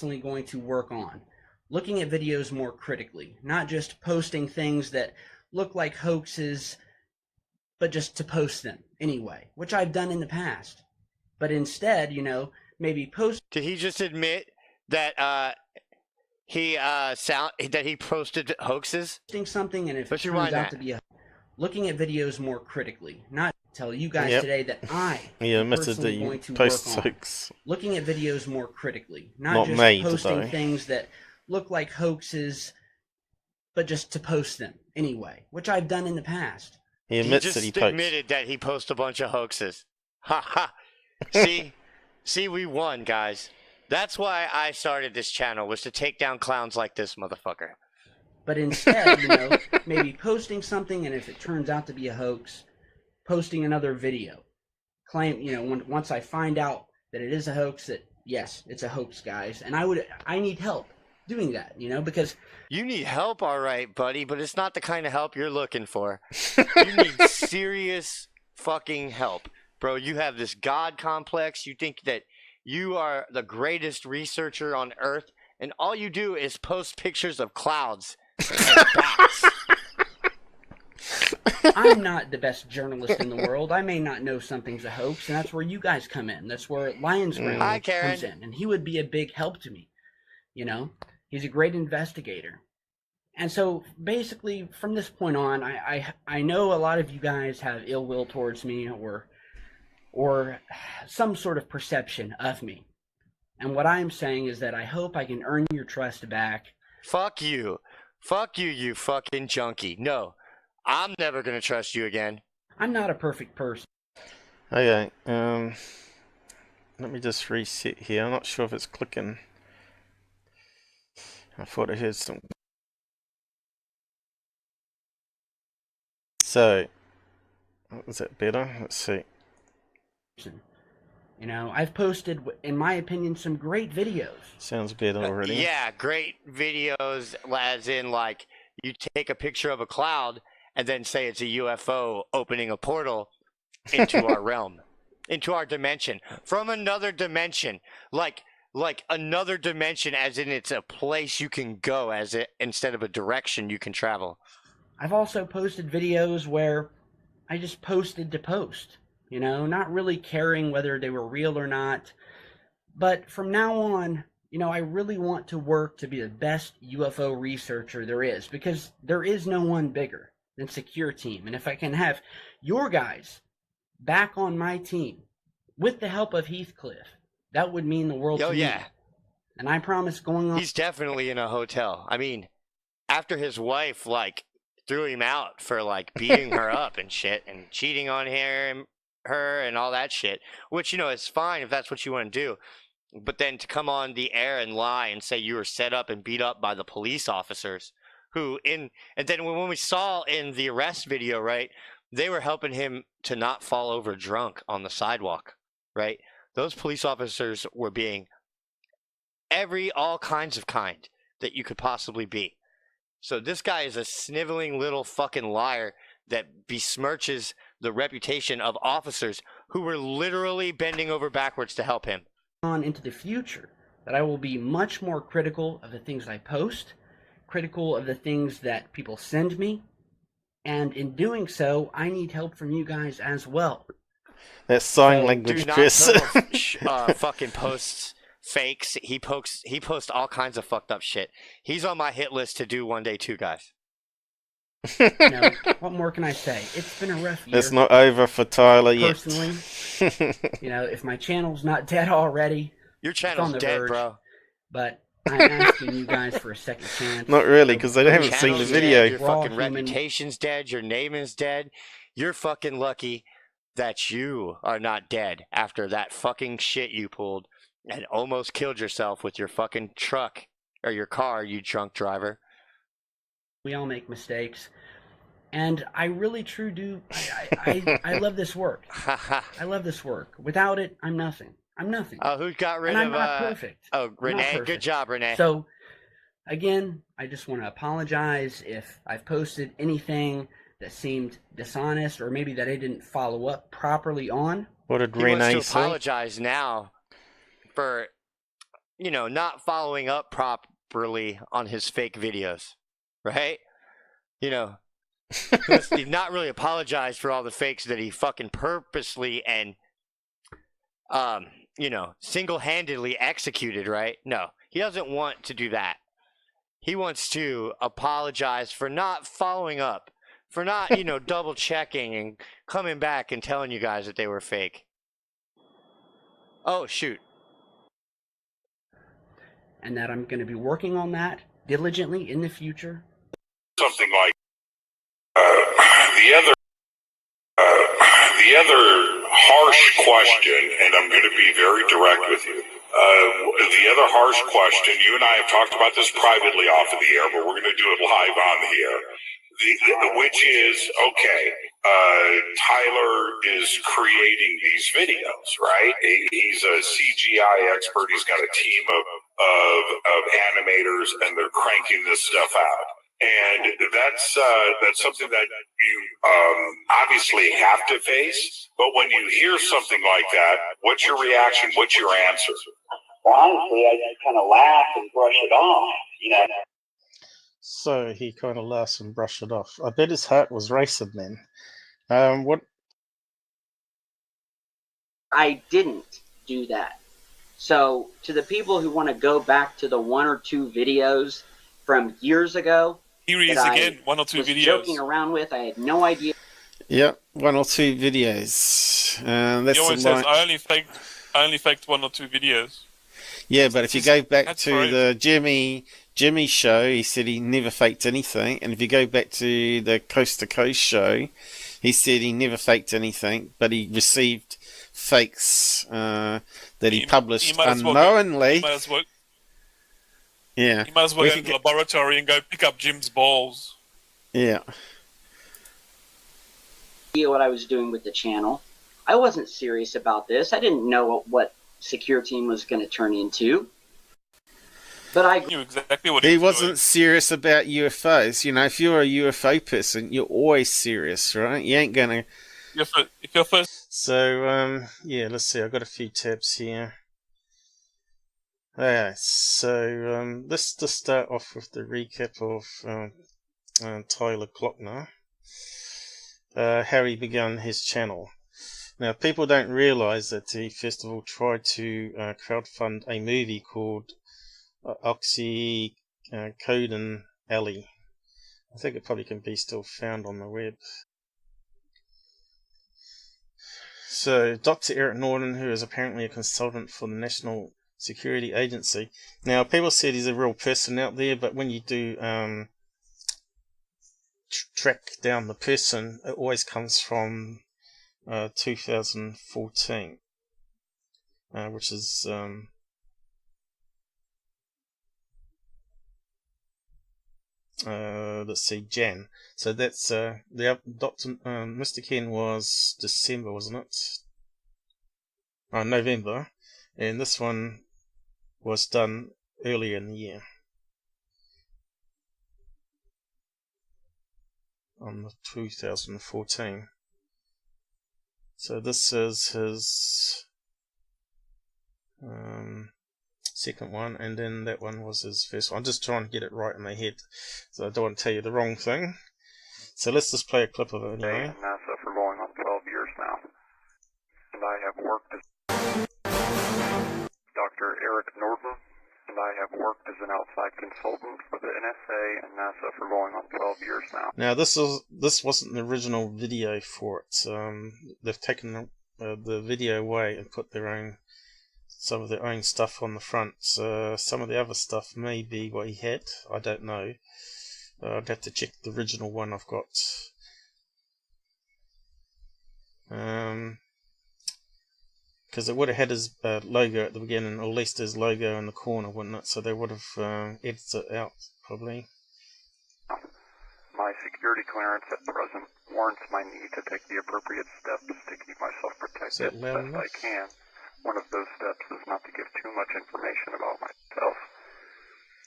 going to work on looking at videos more critically, not just posting things that look like hoaxes, but just to post them anyway, which I've done in the past. But instead, maybe post. Did he just admit that he posted hoaxes? Posting something, and if Let's it turns out to be looking at videos more critically, not tell you guys today that I am personally going to work on looking at videos more critically, not just posting things that look like hoaxes, but just to post them anyway, which I've done in the past. He admits that he admitted that he posted a bunch of hoaxes. Ha ha. See, we won, guys. That's why I started this channel, was to take down clowns like this motherfucker. But instead, maybe posting something, and if it turns out to be a hoax, posting another video. Once I find out that it is a hoax, that yes, it's a hoax, guys, and I need help doing that, because you need help, all right, buddy, but it's not the kind of help you're looking for. You need serious fucking help, bro. You have this God complex. You think that you are the greatest researcher on Earth, and all you do is post pictures of clouds and bats. I'm not the best journalist in the world. I may not know something's a hoax, and that's where you guys come in. That's where Lion's Ground comes in, and he would be a big help to me. He's a great investigator. And so basically from this point on, I know a lot of you guys have ill will towards me or some sort of perception of me. And what I'm saying is that I hope I can earn your trust back. Fuck you. Fuck you, you fucking junkie. No, I'm never going to trust you again. I'm not a perfect person. Okay, let me just reset here. I'm not sure if it's clicking. I thought I heard some. So, is that better? Let's see. I've posted, in my opinion, some great videos. Sounds better already. Yeah, great videos, as in, like, you take a picture of a cloud and then say it's a UFO opening a portal into our realm, into our dimension, from another dimension, like another dimension, as in it's a place you can go, instead of a direction you can travel. I've also posted videos where I just posted to post, not really caring whether they were real or not. But from now on, I really want to work to be the best UFO researcher there is, because there is no one bigger than Secureteam. And if I can have your guys back on my team with the help of Heathcliff, that would mean the world to me. Yeah. And I promise going on. He's definitely in a hotel. I mean, after his wife, threw him out for, beating her up and shit and cheating on her and all that shit, which, is fine if that's what you want to do. But then to come on the air and lie and say you were set up and beat up by the police officers and then when we saw in the arrest video, right, they were helping him to not fall over drunk on the sidewalk, right? Those police officers were being all kinds of kind that you could possibly be. So this guy is a sniveling little fucking liar that besmirches the reputation of officers who were literally bending over backwards to help him. On into the future, that I will be much more critical of the things I post, critical of the things that people send me, and in doing so, I need help from you guys as well. That's sign language, Chris. Fucking posts fakes. He posts all kinds of fucked up shit. He's on my hit list to do one day too, guys. What more can I say? It's been a rough year. It's not over for Tyler yet. Personally, if my channel's not dead already, your channel's dead, bro. But I'm asking you guys for a second chance. Not really, because they haven't seen the video. Your fucking reputation's dead. Your name is dead. You're fucking lucky that you are not dead after that fucking shit you pulled and almost killed yourself with your fucking truck or your car, you drunk driver. We all make mistakes, and I really do. I love this work. I love this work. Without it, I'm nothing. I'm nothing. Oh, who got rid of? I'm not perfect. Oh, Renee. Good job, Renee. So, again, I just want to apologize if I've posted anything that seemed dishonest, or maybe that I didn't follow up properly on. What did Renee say? He wants to apologize now for not following up properly on his fake videos, right? He's not really apologized for all the fakes that he fucking purposely and, single-handedly executed, right? No, he doesn't want to do that. He wants to apologize for not following up, for not, double checking and coming back and telling you guys that they were fake. Oh, shoot. And that I'm going to be working on that diligently in the future. Something like the other harsh question, and I'm going to be very direct with you. The other harsh question, you and I have talked about this privately off of the air, but we're going to do it live on the air. Which is, okay, Tyler is creating these videos, right? He's a CGI expert. He's got a team of animators, and they're cranking this stuff out. And that's something that you obviously have to face. But when you hear something like that, what's your reaction? What's your answer? Well, honestly, I just kind of laugh and brush it off, So he kind of laughs and brushed it off. I bet his heart was racing then. What? I didn't do that. So to the people who want to go back to the 1 or 2 videos from years ago, here he is again, 1 or 2 videos. Joking around with, I had no idea. Yeah, 1 or 2 videos. That's he always says, I only faked 1 or 2 videos. Yeah, but if you go back to the Jimmy show, he said he never faked anything. And if you go back to the Coast to Coast show, he said he never faked anything, but he received fakes that he published unknowingly. He might as well go to the laboratory and go pick up Jim's balls. Yeah. What I was doing with the channel. I wasn't serious about this. I didn't know what Secureteam was going to turn into. But I knew exactly what he wasn't serious about UFOs. If you're a UFO person, you're always serious, right? You ain't gonna. If you're first. So let's see. I've got a few tabs here. Alright, so let's just start off with the recap of Tyler Glockner, how he began his channel. Now, people don't realise that he first of all tried to crowdfund a movie called Oxycodone Alley. I think it probably can be still found on the web. So, Dr. Eric Norton, who is apparently a consultant for the National Security Agency. Now, people said he's a real person out there, but when you do track down the person, it always comes from 2014, which is let's see, Jan. So that's the Dr. Mr. Ken was December, wasn't it? November, and this one was done earlier in the year, on the 2014. So this is his second one, and then that one was his first one. I'm just trying to get it right in my head, so I don't want to tell you the wrong thing. So let's just play a clip of it anyway. NASA for going on 12 years now, and I have worked as Dr. Eric Norton, and I have worked as an outside consultant for the NSA and NASA for going on 12 years now. Now this wasn't the original video for it. They've taken the video away and put some of their own stuff on the front. Some of the other stuff may be what he had. I don't know. I'd have to check the original one I've got. Because it would have had his logo at the beginning, or at least his logo in the corner, wouldn't it? So they would have edited it out, probably. My security clearance at present warrants my need to take the appropriate steps to keep myself protected as best I can. One of those steps is not to give too much information about myself.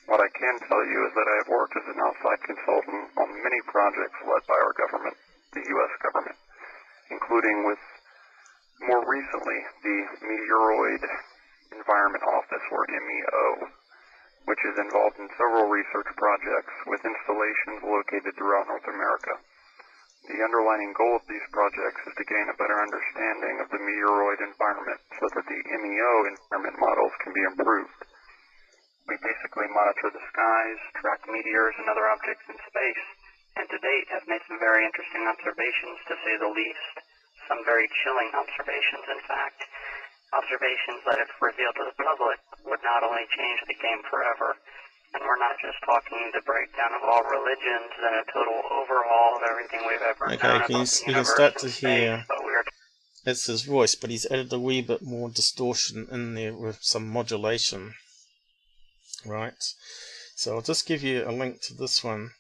What I can tell you is that I have worked as an outside consultant on many projects led by our government, the U.S. government, including with, more recently, the Meteoroid Environment Office, for MEO, which is involved in several research projects with installations located throughout North America. The underlying goal of these projects is to gain a better understanding of the meteoroid environment so that the MEO environment models can be improved. We basically monitor the skies, track meteors and other objects in space, and to date have made some very interesting observations, to say the least. Some very chilling observations, in fact. Observations that, if revealed to the public, would not only change the game forever, and we're not just talking the breakdown of all religions and a total overhaul of everything we've ever known about the universe. You can start to space, hear but we're it's his voice, but he's added a wee bit more distortion in there with some modulation. Right, so I'll just give you a link to this one.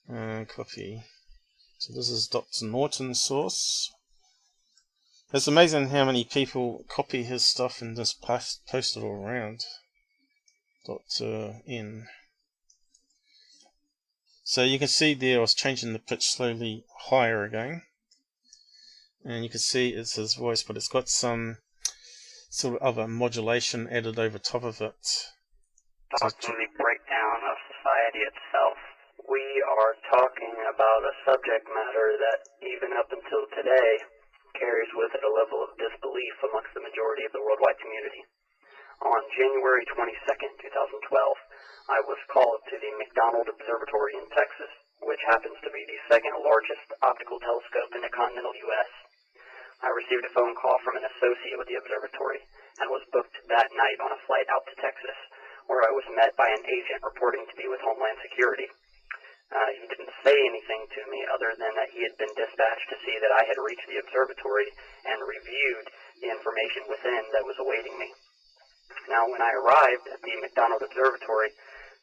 Copy. So this is Dr. Norton's source. It's amazing how many people copy his stuff and just post it all around. Dr. N. So you can see there I was changing the pitch slowly higher again. And you can see it's his voice, but it's got some sort of other modulation added over top of it. Talking the breakdown of society itself. We are talking about a subject matter that, even up until today, carries with it a level of disbelief amongst the majority of the worldwide community. On January 22nd, 2012, I was called to the McDonald Observatory in Texas, which happens to be the second largest optical telescope in the continental U.S. I received a phone call from an associate with the observatory and was booked that night on a flight out to Texas, where I was met by an agent reporting to be with Homeland Security. He didn't say anything to me other than that he had been dispatched to see that I had reached the observatory and reviewed the information within that was awaiting me. Now, when I arrived at the McDonald Observatory,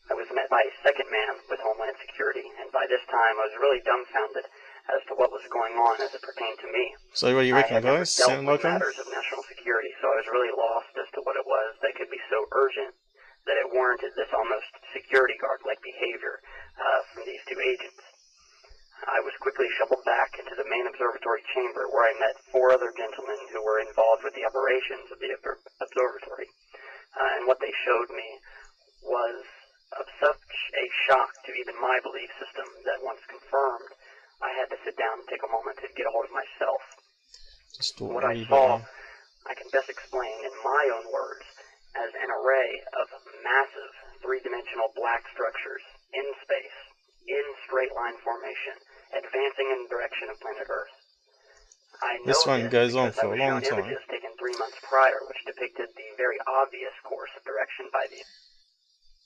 I was met by a second man with Homeland Security, and by this time I was really dumbfounded as to what was going on as it pertained to me. So what do you reckon, guys? Sound like him? Matters of national security, so I was really lost as to what it was that could be so urgent that it warranted this almost security guard-like behavior from these two agents. I was quickly shuffled back into the main observatory chamber, where I met four other gentlemen who were involved with the operations of the observatory. And what they showed me was of such a shock to even my belief system that, once confirmed, I had to sit down and take a moment to get a hold of myself. What I saw, I can best explain in my own words as an array of massive three-dimensional black structures in space, in straight line formation, advancing in the direction of planet Earth. I know this one goes on for a long time. Images taken 3 months prior, which depicted the very obvious course of direction by the...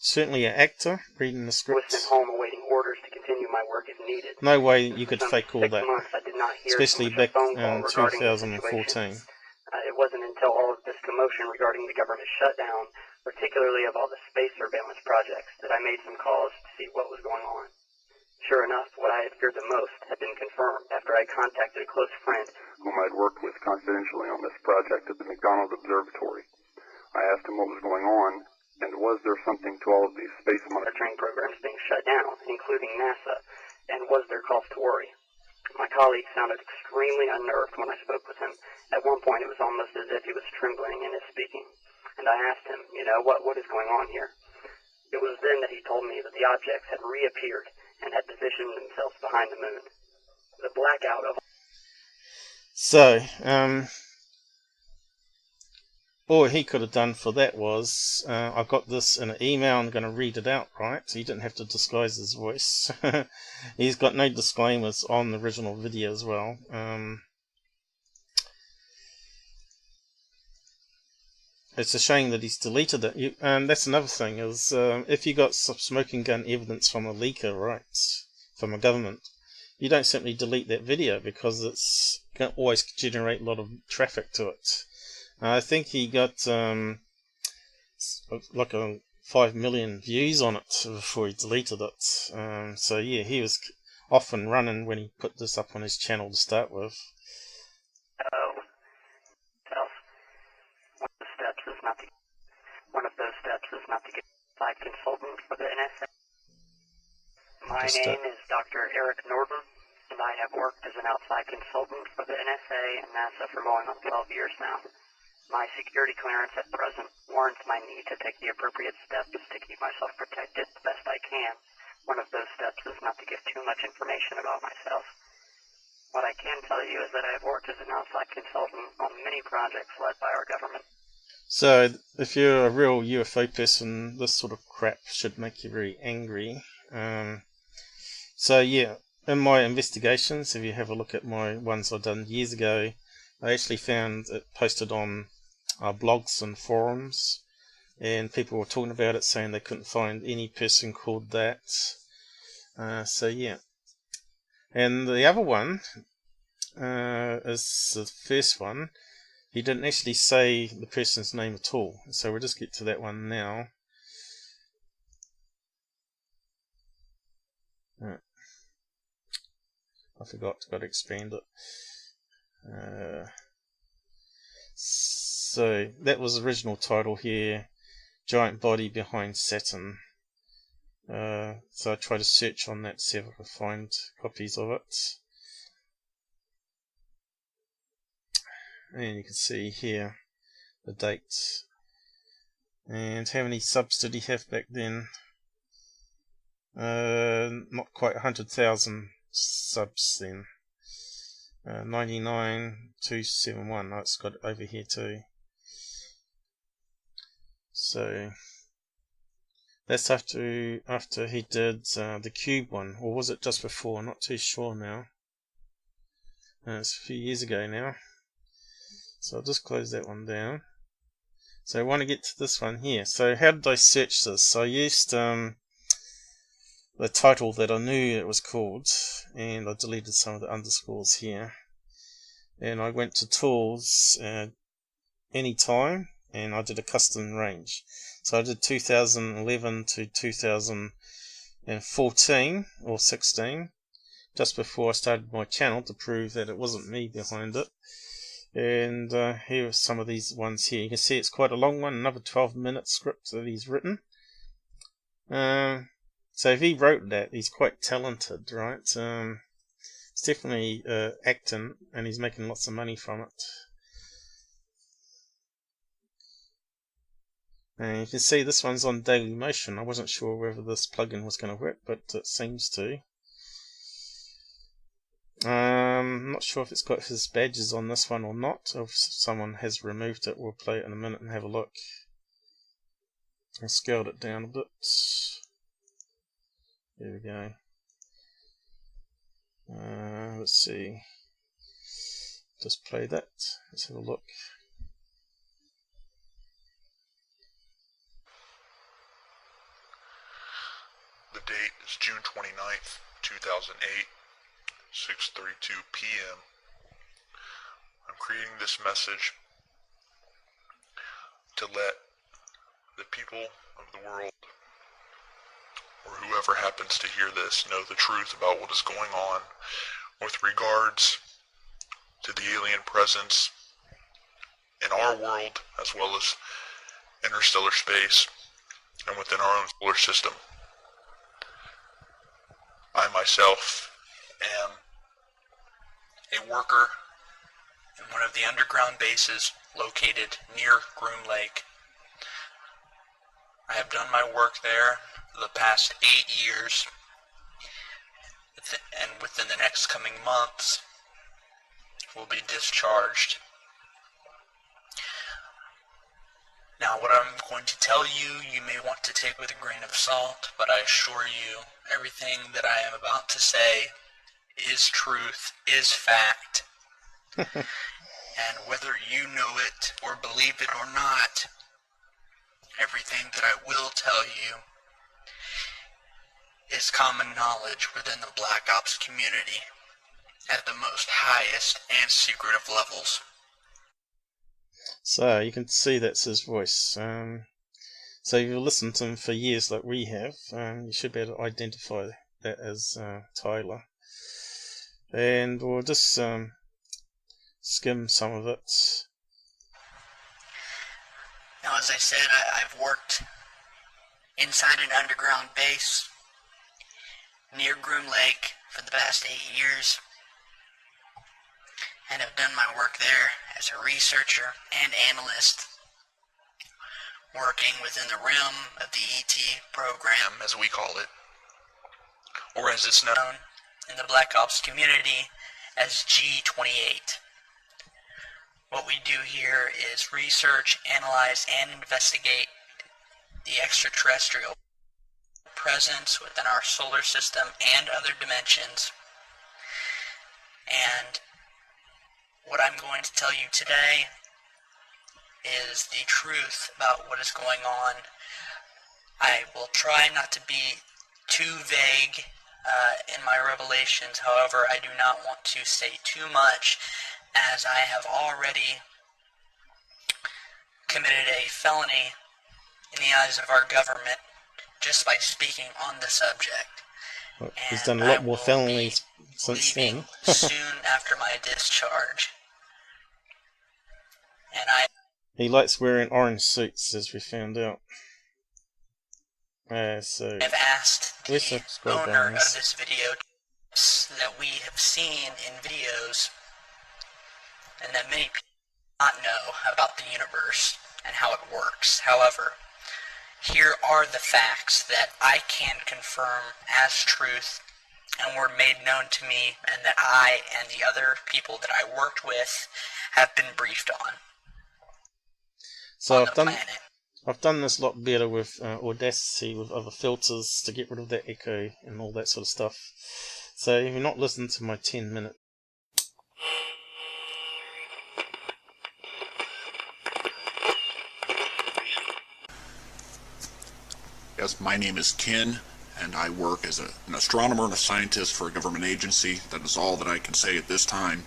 Certainly an actor reading the script. Was sent home awaiting orders to continue my work if needed. No way you could fake all that, I did not hear especially back in 2014. It wasn't until all of this commotion regarding the government shutdown, particularly of all the space surveillance projects, that I made some calls to see what was going on. Sure enough, what I had feared the most had been confirmed after I contacted a close friend whom I'd worked with confidentially on this project at the McDonald Observatory. I asked him what was going on, and was there something to all of these space monitoring programs being shut down, including NASA, and was there cause to worry? My colleague sounded extremely unnerved when I spoke with him. At one point, it was almost as if he was trembling in his speaking. And I asked him, what is going on here? It was then that he told me that the objects had reappeared and had positioned themselves behind the moon. The blackout of... So, all he could have done for that was, I got this in an email, I'm going to read it out, right? So he didn't have to disguise his voice. He's got no disclaimers on the original video as well. It's a shame that he's deleted it. That's another thing, is if you got some smoking gun evidence from a leaker, right, from a government, you don't simply delete that video, because it's going to always generate a lot of traffic to it. I think he got like 5 million views on it before he deleted it. So yeah, he was off and running when he put this up on his channel to start with. One of those steps is not to get a side consultant for the NSA. My name is Dr. Eric Norton, and I have worked as an outside consultant for the NSA and NASA for going on 12 years now. My security clearance at present warrants my need to take the appropriate steps to keep myself protected the best I can. One of those steps is not to give too much information about myself. What I can tell you is that I have worked as an outside consultant on many projects led by our government. So, if you're a real UFO person, this sort of crap should make you very angry. So yeah, in my investigations, if you have a look at my ones I've done years ago, I actually found it posted on blogs and forums, and people were talking about it, saying they couldn't find any person called that. So yeah. And the other one is the first one. He didn't actually say the person's name at all, so we'll just get to that one now. I forgot, got to expand it. So that was the original title here, Giant Body Behind Saturn. So I tried to search on that to see if I could find copies of it. And you can see here the date. And how many subs did he have back then? Not quite 100,000 subs then. 99,271. Oh, it's got it over here too. So that's after he did the Cube one, or was it just before? I'm not too sure now. It's a few years ago now. So I'll just close that one down. So I want to get to this one here. So how did I search this? I used the title that I knew it was called, and I deleted some of the underscores here. And I went to Tools, Anytime, and I did a custom range. So I did 2011 to 2014 or 16, just before I started my channel, to prove that it wasn't me behind it. And here are some of these ones here. You can see it's quite a long one, another 12-minute script that he's written. So if he wrote that, he's quite talented, right? It's definitely acting, and he's making lots of money from it. And you can see this one's on Daily Motion. I wasn't sure whether this plugin was going to work, but it seems to. I'm not sure if it's got his badges on this one or not. If someone has removed it, we'll play it in a minute and have a look. I scaled it down a bit. There we go. Let's see. Just play that. Let's have a look. The date is June 29th, 2008, 6:32 p.m. I'm creating this message to let the people of the world, or whoever happens to hear this, know the truth about what is going on with regards to the alien presence in our world, as well as interstellar space and within our own solar system. I myself am a worker in one of the underground bases located near Groom Lake. I have done my work there for the past 8 years, and within the next coming months will be discharged. Now, what I'm going to tell you, you may want to take with a grain of salt, but I assure you, everything that I am about to say is truth, is fact. And whether you know it or believe it or not, everything that I will tell you is common knowledge within the Black Ops community at the most highest and secretive levels. So you can see that's his voice. So if you listen to him for years like we have, you should be able to identify that as Tyler. And we'll just skim some of it. Now, as I said, I've worked inside an underground base near Groom Lake for the past 8 years. and have done my work there as a researcher and analyst, working within the realm of the ET program, as we call it, or as it's known in the Black Ops community as G28. What we do here is research, analyze, and investigate the extraterrestrial presence within our solar system and other dimensions. And what I'm going to tell you today is the truth about what is going on. I will try not to be too vague in my revelations. However, I do not want to say too much, as I have already committed a felony in the eyes of our government just by speaking on the subject. Well, he's done a lot more felonies since then. Soon after my discharge. And he likes wearing orange suits, as we found out. So I've asked the owner of this video that we have seen in videos and that many people do not know about the universe and how it works. However, here are the facts that I can confirm as truth and were made known to me, and that I and the other people that I worked with have been briefed on. So I've done this a lot better with Audacity, with other filters to get rid of that echo and all that sort of stuff. So if you're not listening to my 10-minute. Yes, my name is Ken, and I work as an astronomer and a scientist for a government agency. That is all that I can say at this time.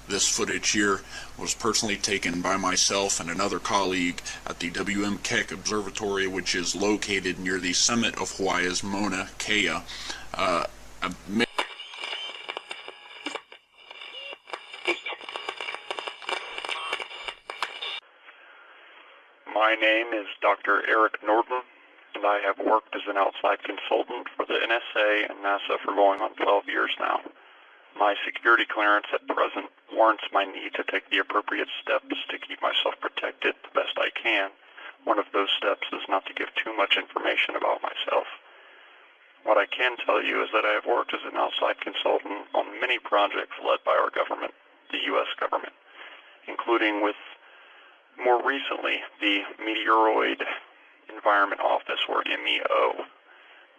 This footage here was personally taken by myself and another colleague at the W.M. Keck Observatory, which is located near the summit of Hawaii's Mauna Kea. My name is Dr. Eric Norton, and I have worked as an outside consultant for the NSA and NASA for going on 12 years now. My security clearance at present warrants my need to take the appropriate steps to keep myself protected the best I can. One of those steps is not to give too much information about myself. What I can tell you is that I have worked as an outside consultant on many projects led by our government, the U.S. government, including with, more recently, the Meteoroid Environment Office, or MEO,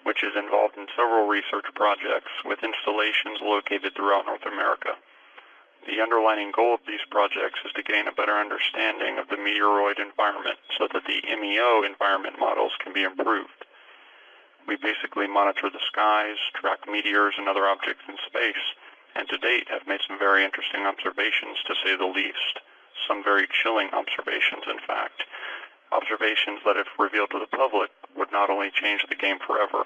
which is involved in several research projects with installations located throughout North America. The underlying goal of these projects is to gain a better understanding of the meteoroid environment so that the MEO environment models can be improved. We basically monitor the skies, track meteors and other objects in space, and to date have made some very interesting observations, to say the least. Some very chilling observations, in fact. Observations that, if revealed to the public, would not only change the game forever,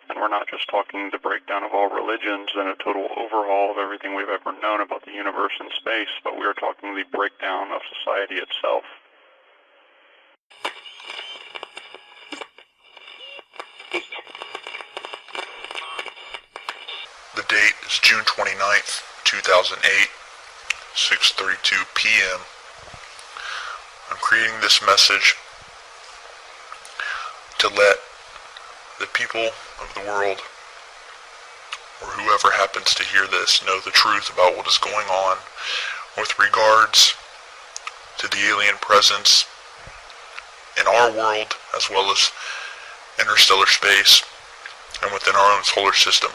and we're not just talking the breakdown of all religions and a total overhaul of everything we've ever known about the universe and space, but we are talking the breakdown of society itself. The date is June 29th, 2008, 6:32 p.m. I'm creating this message to let the people of the world, or whoever happens to hear this, know the truth about what is going on with regards to the alien presence in our world, as well as interstellar space and within our own solar system.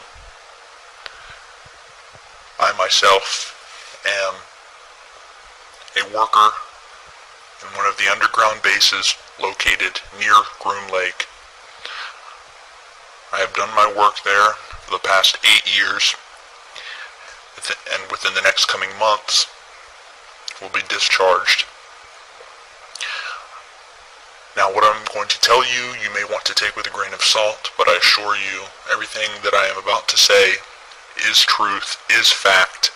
I myself am a worker in one of the underground bases located near Groom Lake. I have done my work there for the past 8 years, and within the next coming months will be discharged. Now, what I'm going to tell you, you may want to take with a grain of salt, but I assure you, everything that I am about to say is truth, is fact.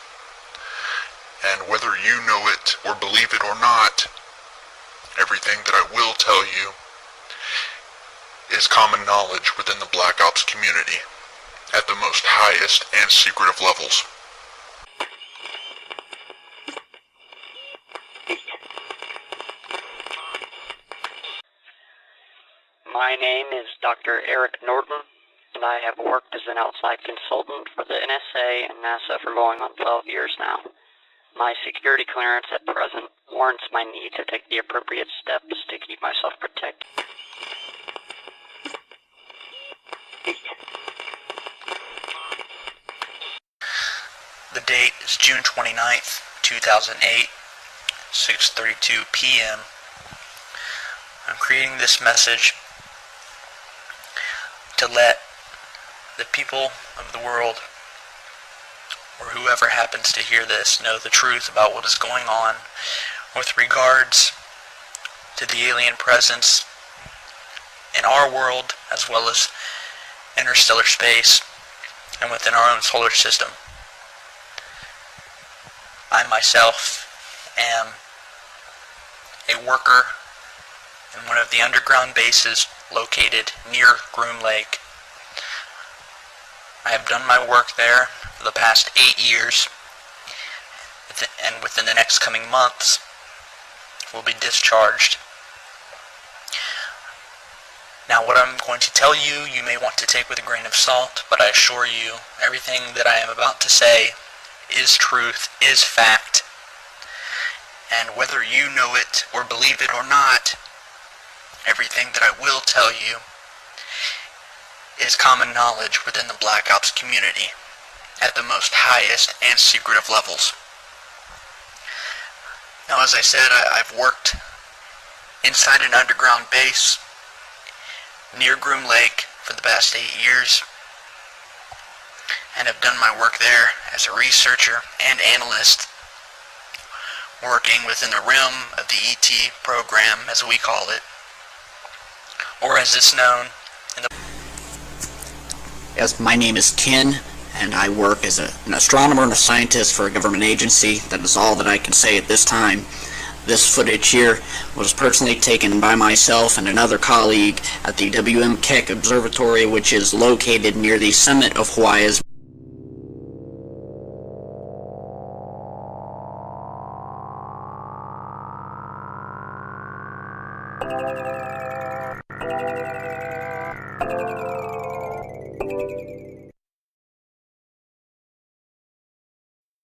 And whether you know it or believe it or not, everything that I will tell you is common knowledge within the Black Ops community at the most highest and secretive levels. My name is Dr. Eric Norton, and I have worked as an outside consultant for the NSA and NASA for going on 12 years now. My security clearance at present warrants my need to take the appropriate steps to keep myself protected. The date is June 29th, 2008, 6:32 p.m. I'm creating this message to let the people of the world, or whoever happens to hear this, know the truth about what is going on with regards to the alien presence in our world as well as interstellar space and within our own solar system. I myself am a worker in one of the underground bases located near Groom Lake. I have done my work there for the past 8 years, and within the next coming months will be discharged. Now, what I'm going to tell you, you may want to take with a grain of salt, but I assure you, everything that I am about to say is truth, is fact. And whether you know it or believe it or not, everything that I will tell you is common knowledge within the Black Ops community at the most highest and secretive levels. Now, as I said, I've worked inside an underground base near Groom Lake for the past 8 years, and have done my work there as a researcher and analyst, working within the realm of the ET program, as we call it, or as it's known in the... Yes, my name is Ken, and I work as an astronomer and a scientist for a government agency. That is all that I can say at this time. This footage here was personally taken by myself and another colleague at the WM Observatory, which is located near the summit of Hawaii's